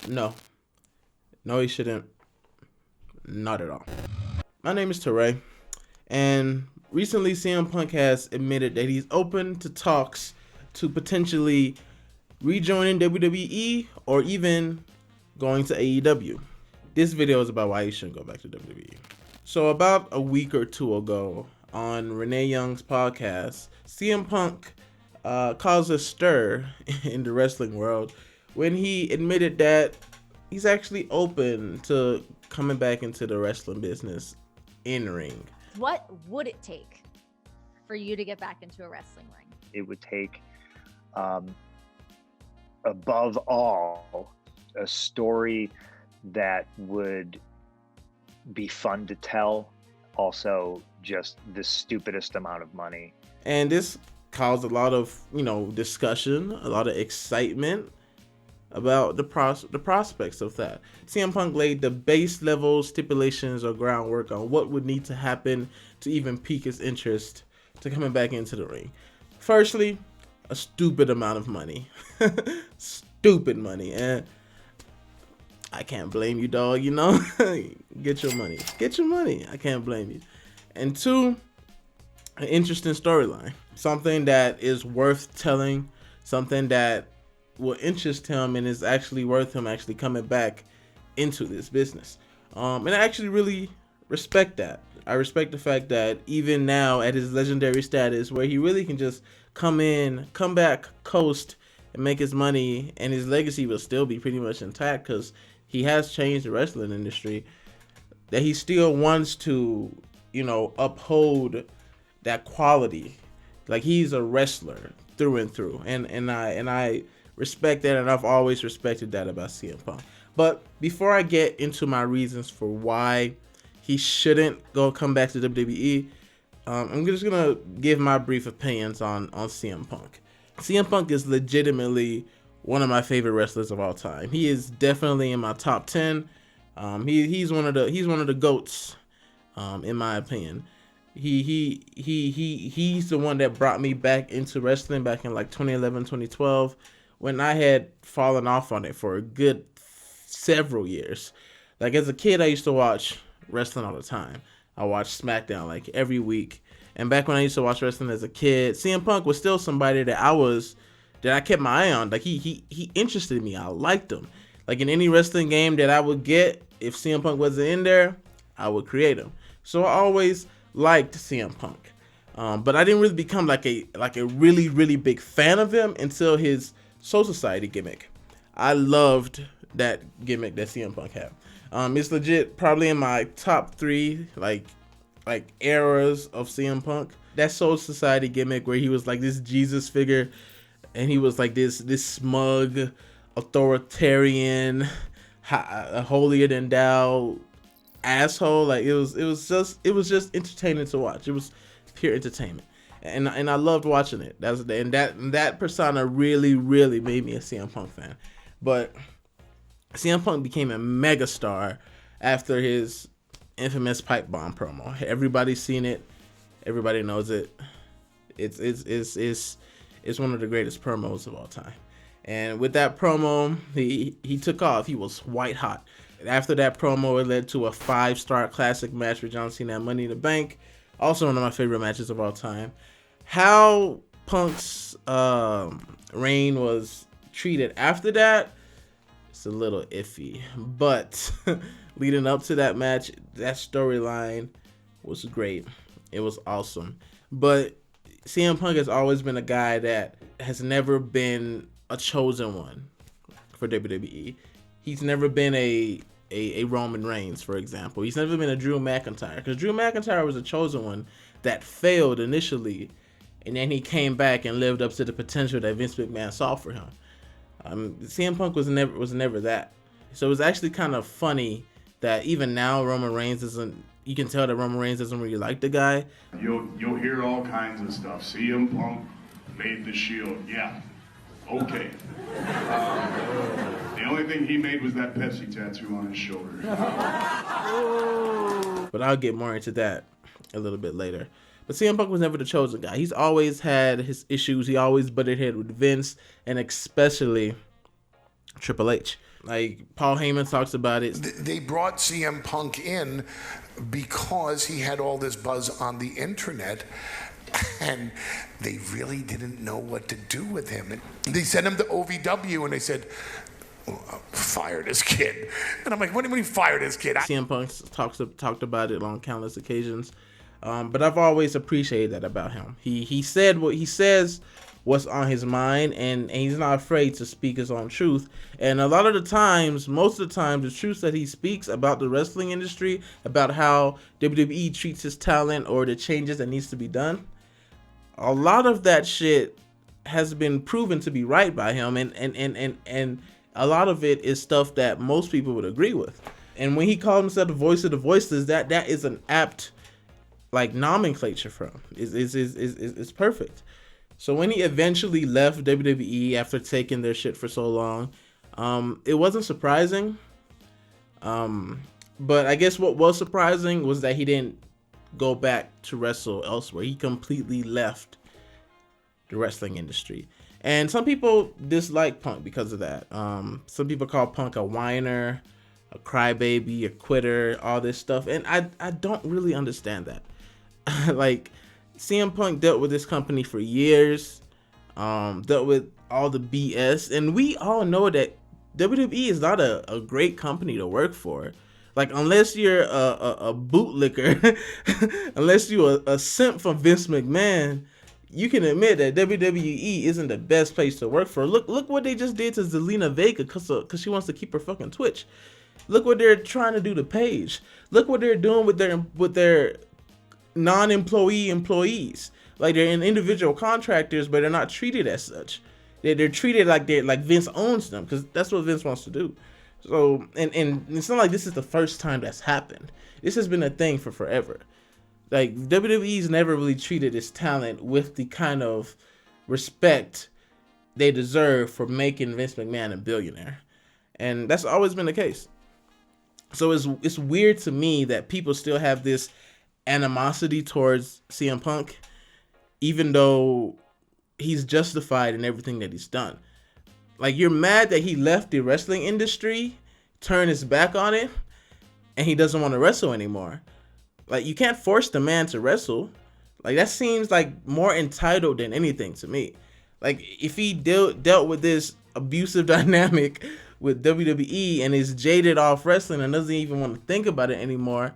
No. No, he shouldn't. Not at all. My name is Teray, and recently CM Punk has admitted that he's open to talks to potentially rejoining WWE or even going to AEW. This video is about why he shouldn't go back to WWE. So about a week or two ago on Renee Young's podcast, CM Punk caused a stir in the wrestling world when he admitted that he's actually open to coming back into the wrestling business in ring. What would it take for you to get back into a wrestling ring? It would take, above all, a story that would be fun to tell. Also, just the stupidest amount of money. And this caused a lot of, discussion, a lot of excitement about the prospects of that. CM Punk laid the base level stipulations or groundwork on what would need to happen to even pique his interest to coming back into the ring. Firstly, a stupid amount of money. Stupid money. And I can't blame you, dog, Get your money. Get your money. I can't blame you. And two, an interesting storyline. Something that is worth telling, something that will interest him and is actually worth him actually coming back into this business. And I actually really respect that. I respect the fact that even now at his legendary status where he really can just come back, coast, and make his money, and his legacy will still be pretty much intact because he has changed the wrestling industry, that he still wants to, uphold that quality. Like, he's a wrestler through and through. And I respect that, and I've always respected that about CM Punk. But before I get into my reasons for why he shouldn't come back to WWE, I'm just gonna give my brief opinions on CM Punk. CM Punk is legitimately one of my favorite wrestlers of all time. He is definitely in my top 10. He's one of the GOATs, in my opinion. He's the one that brought me back into wrestling back in like 2011, 2012. When I had fallen off on it for a good several years. Like, as a kid, I used to watch wrestling all the time. I watched SmackDown like every week. And back when I used to watch wrestling as a kid, CM Punk was still somebody that I kept my eye on. Like, he interested me. I liked him. Like, in any wrestling game that I would get, if CM Punk wasn't in there, I would create him. So I always liked CM Punk. But I didn't really become like a really, really big fan of him until his Soul Society gimmick. I loved that gimmick that CM Punk had. It's legit probably in my top 3 like eras of CM Punk. That Soul Society gimmick where he was like this Jesus figure, and he was like this smug, authoritarian, holier than thou asshole. Like, it was just entertaining to watch. It was pure entertainment. And I loved watching it. That persona really, really made me a CM Punk fan. But CM Punk became a megastar after his infamous pipe bomb promo. Everybody's seen it. Everybody knows it. It's one of the greatest promos of all time. And with that promo, he took off. He was white hot. After that promo, it led to a 5-star classic match with John Cena at Money in the Bank. Also one of my favorite matches of all time. How Punk's reign was treated after that, it's a little iffy. But leading up to that match, that storyline was great. It was awesome. But CM Punk has always been a guy that has never been a chosen one for WWE. He's never been a Roman Reigns, for example. He's never been a Drew McIntyre, because Drew McIntyre was a chosen one that failed initially, and then he came back and lived up to the potential that Vince McMahon saw for him. CM Punk was never that. So it was actually kind of funny that even now Roman Reigns isn't. You can tell that Roman Reigns doesn't really like the guy. You'll hear all kinds of stuff. CM Punk made the Shield. Yeah, okay. The only thing he made was that Pepsi tattoo on his shoulder. But I'll get more into that a little bit later. But CM Punk was never the chosen guy. He's always had his issues. He always butted head with Vince, and especially Triple H. Like Paul Heyman talks about it. They brought CM Punk in because he had all this buzz on the internet, and they really didn't know what to do with him. And they sent him to OVW, and they said, fire this kid. And I'm like, what do you mean fire this kid? CM Punk talked about it on countless occasions, but I've always appreciated that about him. He said what he says, what's on his mind, and he's not afraid to speak his own truth. And a lot of the times, most of the time, the truths that he speaks about the wrestling industry, about how WWE treats his talent or the changes that needs to be done, a lot of that shit has been proven to be right by him, and a lot of it is stuff that most people would agree with. And when he called himself the voice of the voiceless, that is an apt like nomenclature for him. It's perfect. So when he eventually left WWE after taking their shit for so long, it wasn't surprising. But I guess what was surprising was that he didn't go back to wrestle elsewhere. He completely left the wrestling industry. And some people dislike Punk because of that. Some people call Punk a whiner, a crybaby, a quitter, all this stuff. And I don't really understand that. Like, CM Punk dealt with this company for years, dealt with all the BS, and we all know that WWE is not a great company to work for. Like, unless you're a bootlicker, unless you're a simp from Vince McMahon, you can admit that WWE isn't the best place to work for. Look what they just did to Zelina Vega because she wants to keep her fucking Twitch. Look what they're trying to do to Paige. Look what they're doing with their non-employee employees. Like, they're individual contractors, but they're not treated as such. They're treated like Vince owns them, because that's what Vince wants to do. So, and it's not like this is the first time that's happened. This has been a thing for forever. Like, WWE's never really treated its talent with the kind of respect they deserve for making Vince McMahon a billionaire. And that's always been the case. So it's weird to me that people still have this animosity towards CM Punk, even though he's justified in everything that he's done. Like, you're mad that he left the wrestling industry, turned his back on it, and he doesn't want to wrestle anymore. Like, you can't force the man to wrestle. Like, that seems like more entitled than anything to me. Like, if he dealt with this abusive dynamic with WWE and is jaded off wrestling and doesn't even want to think about it anymore,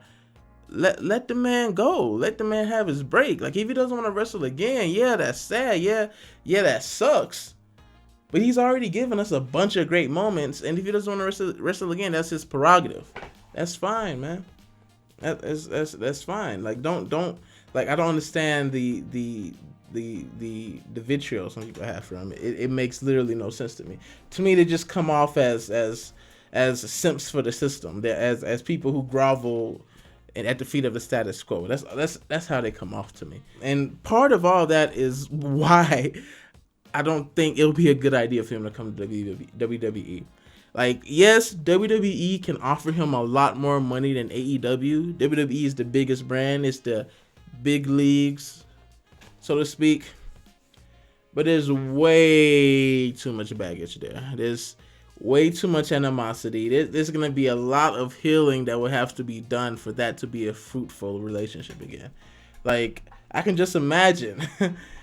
let the man go. Let the man have his break. Like, if he doesn't want to wrestle again, yeah, that's sad. Yeah, that sucks. But he's already given us a bunch of great moments, and if he doesn't want to wrestle again, that's his prerogative. That's fine, man. That's fine. Like, don't like, I don't understand the vitriol some people have for him. It makes literally no sense to me. To me, they just come off as simps for the system. They're as people who grovel at the feet of the status quo. That's how they come off to me. And part of all that is why I don't think it'll be a good idea for him to come to WWE. Like, yes, WWE can offer him a lot more money than AEW. WWE is the biggest brand. It's the big leagues, so to speak. But there's way too much baggage there. There's way too much animosity. There's going to be a lot of healing that will have to be done for that to be a fruitful relationship again. Like, I can just imagine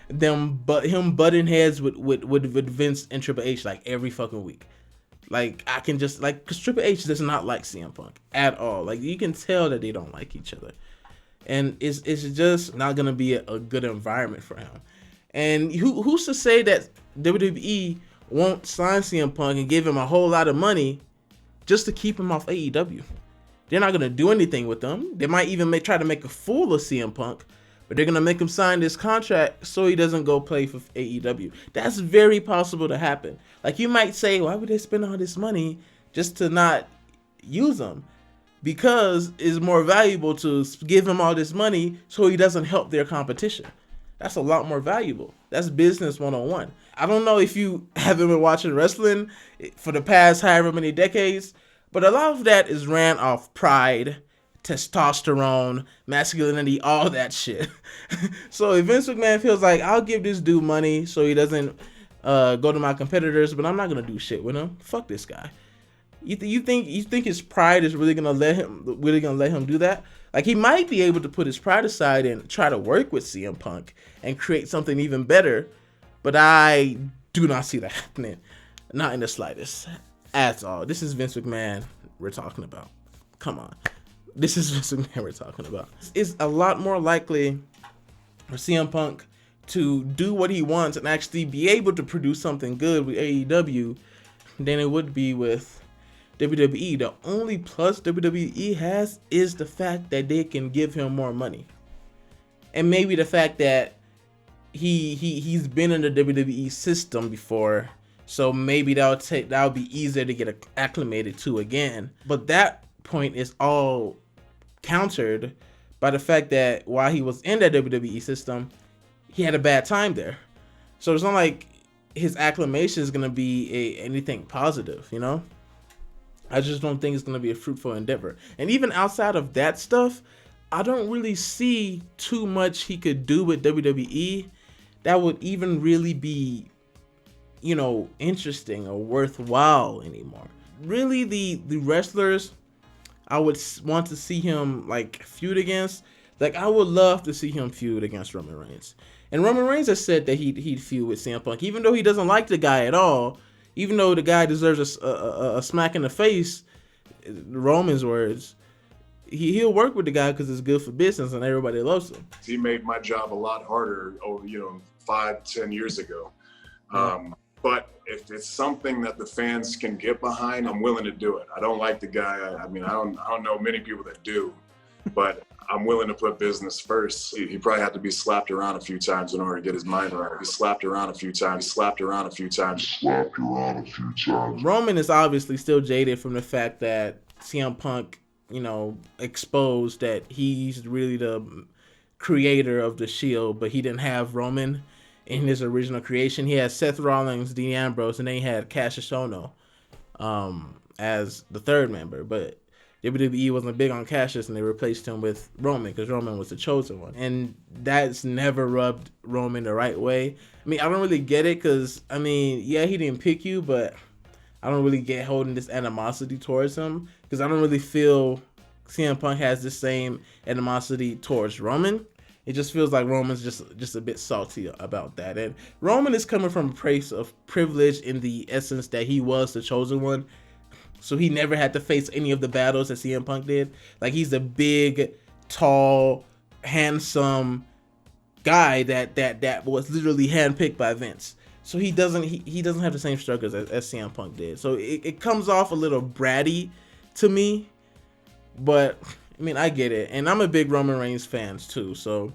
him butting heads with Vince and Triple H like every fucking week. Like, I can just, like, because Triple H does not like CM Punk at all. Like, you can tell that they don't like each other. And it's just not going to be a good environment for him. And who's to say that WWE won't sign CM Punk and give him a whole lot of money just to keep him off AEW? They're not going to do anything with him. They might even try to make a fool of CM Punk, but they're going to make him sign this contract so he doesn't go play for AEW. That's very possible to happen. Like, you might say, why would they spend all this money just to not use him? Because it's more valuable to give him all this money so he doesn't help their competition. That's a lot more valuable. That's business 101. I don't know if you haven't been watching wrestling for the past however many decades, but a lot of that is ran off pride, testosterone, masculinity, all that shit. So if Vince McMahon feels like, I'll give this dude money so he doesn't go to my competitors, but I'm not going to do shit with him. Fuck this guy. You think his pride is really gonna let him do that? Like, he might be able to put his pride aside and try to work with CM Punk and create something even better, but I do not see that happening, not in the slightest, at all. This is Vince McMahon we're talking about. Come on, this is Vince McMahon we're talking about. It's a lot more likely for CM Punk to do what he wants and actually be able to produce something good with AEW than it would be with WWE. The only plus WWE has is the fact that they can give him more money, and maybe the fact that he's been in the WWE system before, so maybe that'll be easier to get acclimated to again. But that point is all countered by the fact that while he was in that WWE system, he had a bad time there. So it's not like his acclimation is gonna be anything positive, you know. I just don't think it's going to be a fruitful endeavor. And even outside of that stuff, I don't really see too much he could do with WWE that would even really be, you know, interesting or worthwhile anymore. Really, the wrestlers I would want to see him like feud against, like I would love to see him feud against Roman Reigns. And Roman Reigns has said that he'd feud with CM Punk, even though he doesn't like the guy at all. Even though the guy deserves a smack in the face, Roman's words, he'll work with the guy because it's good for business and everybody loves him. He made my job a lot harder over, 5-10 years ago. But if it's something that the fans can get behind, I'm willing to do it. I don't like the guy. I don't know many people that do, but I'm willing to put business first. He probably had to be slapped around a few times in order to get his mind right. He slapped around a few times. Roman is obviously still jaded from the fact that CM Punk, exposed that he's really the creator of the Shield, but he didn't have Roman in his original creation. He had Seth Rollins, Dean Ambrose, and then he had Cassius Ohno as the third member, but WWE wasn't big on Cassius, and they replaced him with Roman because Roman was the chosen one. And that's never rubbed Roman the right way. I mean, I don't really get it because, yeah, he didn't pick you, but I don't really get holding this animosity towards him because I don't really feel CM Punk has the same animosity towards Roman. It just feels like Roman's just a bit salty about that. And Roman is coming from a place of privilege in the essence that he was the chosen one. So he never had to face any of the battles that CM Punk did. Like, he's a big, tall, handsome guy that was literally handpicked by Vince. So he doesn't have the same struggles as CM Punk did. So it comes off a little bratty to me. But, I get it. And I'm a big Roman Reigns fan, too. So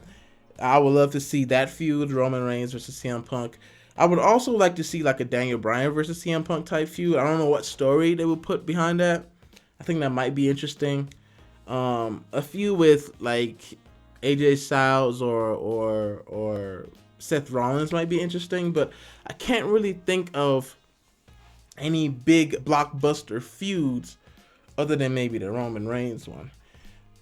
I would love to see that feud, Roman Reigns versus CM Punk. I would also like to see like a Daniel Bryan versus CM Punk type feud. I don't know what story they would put behind that. I think that might be interesting. A feud with like AJ Styles or Seth Rollins might be interesting, but I can't really think of any big blockbuster feuds other than maybe the Roman Reigns one.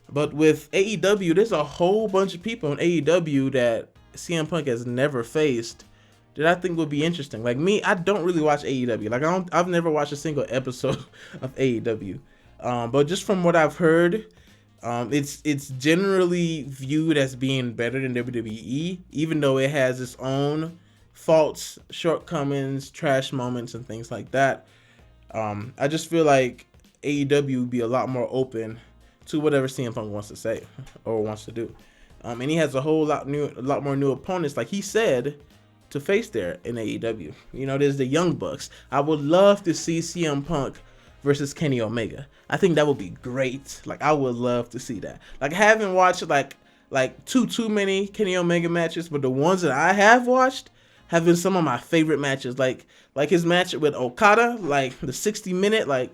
But with AEW, there's a whole bunch of people in AEW that CM Punk has never faced that I think would be interesting. Like me, I don't really watch AEW. Like I've never watched a single episode of AEW. But just from what I've heard, it's generally viewed as being better than WWE, even though it has its own faults, shortcomings, trash moments, and things like that. I just feel like AEW would be a lot more open to whatever CM Punk wants to say or wants to do. And he has a lot more new opponents, like he said, to face there in AEW. There's the Young Bucks. I would love to see CM Punk versus Kenny Omega. I think that would be great. Like, I would love to see that. Like, I haven't watched like too many Kenny Omega matches, but the ones that I have watched have been some of my favorite matches. Like his match with Okada, like the 60-minute, like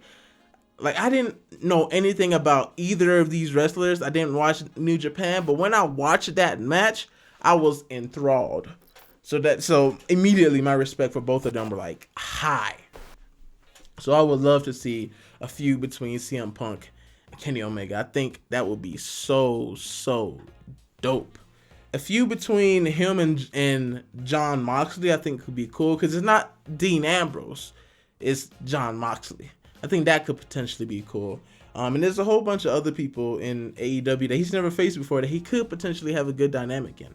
I didn't know anything about either of these wrestlers. I didn't watch New Japan, but when I watched that match, I was enthralled. So immediately my respect for both of them were like high. So I would love to see a feud between CM Punk and Kenny Omega. I think that would be so dope. A feud between him and Jon Moxley I think could be cool because it's not Dean Ambrose, it's Jon Moxley. I think that could potentially be cool. And there's a whole bunch of other people in AEW that he's never faced before that he could potentially have a good dynamic in.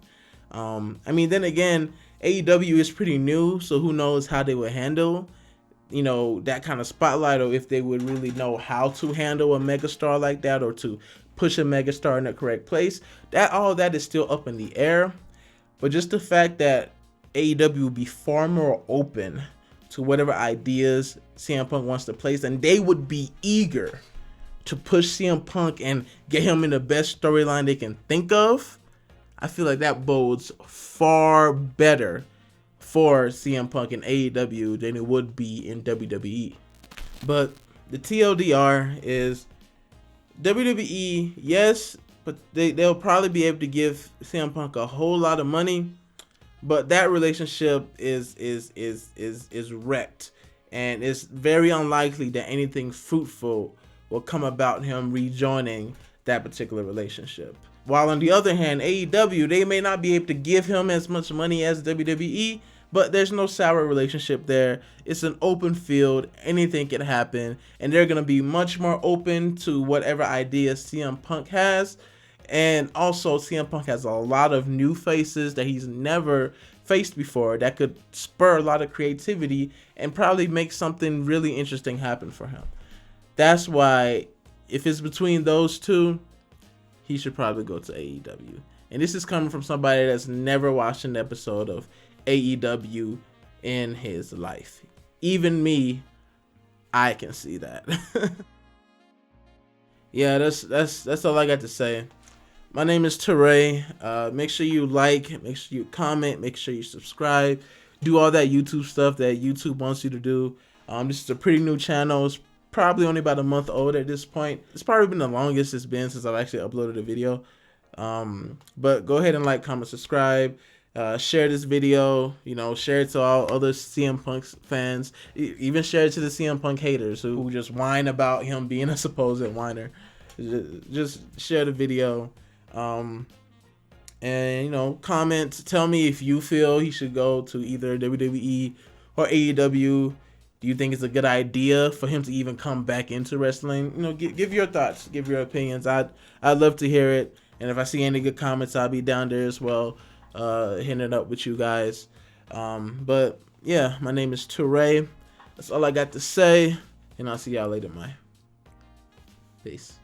I mean, then again, AEW is pretty new, so who knows how they would handle, that kind of spotlight, or if they would really know how to handle a megastar like that, or to push a megastar in the correct place. All that is still up in the air. But just the fact that AEW will be far more open to whatever ideas CM Punk wants to place, and they would be eager to push CM Punk and get him in the best storyline they can think of, I feel like that bodes far better for CM Punk in AEW than it would be in WWE. But the TLDR is WWE, yes, but they'll probably be able to give CM Punk a whole lot of money, but that relationship is wrecked, and it's very unlikely that anything fruitful will come about him rejoining that particular relationship. While on the other hand, AEW, they may not be able to give him as much money as WWE, but there's no sour relationship there. It's an open field. Anything can happen, and they're going to be much more open to whatever ideas CM Punk has. And also, CM Punk has a lot of new faces that he's never faced before that could spur a lot of creativity and probably make something really interesting happen for him. That's why, if it's between those two, he should probably go to AEW. And this is coming from somebody that's never watched an episode of AEW in his life. Even me, I can see that. Yeah, that's all I got to say. My name is Teray. Make sure you like, make sure you comment, make sure you subscribe. Do all that YouTube stuff that YouTube wants you to do. This is a pretty new channel. It's probably only about a month old at this point. It's probably been the longest it's been since I've actually uploaded a video. But go ahead and like, comment, subscribe. Share this video, share it to all other CM Punk fans. Even share it to the CM Punk haters who just whine about him being a supposed whiner. Just share the video. And comment, tell me if you feel he should go to either WWE or AEW. Do you think it's a good idea for him to even come back into wrestling? Give your thoughts, give your opinions. I'd love to hear it. And if I see any good comments, I'll be down there as well, hitting it up with you guys. But yeah, my name is Teray. That's all I got to say, and I'll see y'all later, Peace.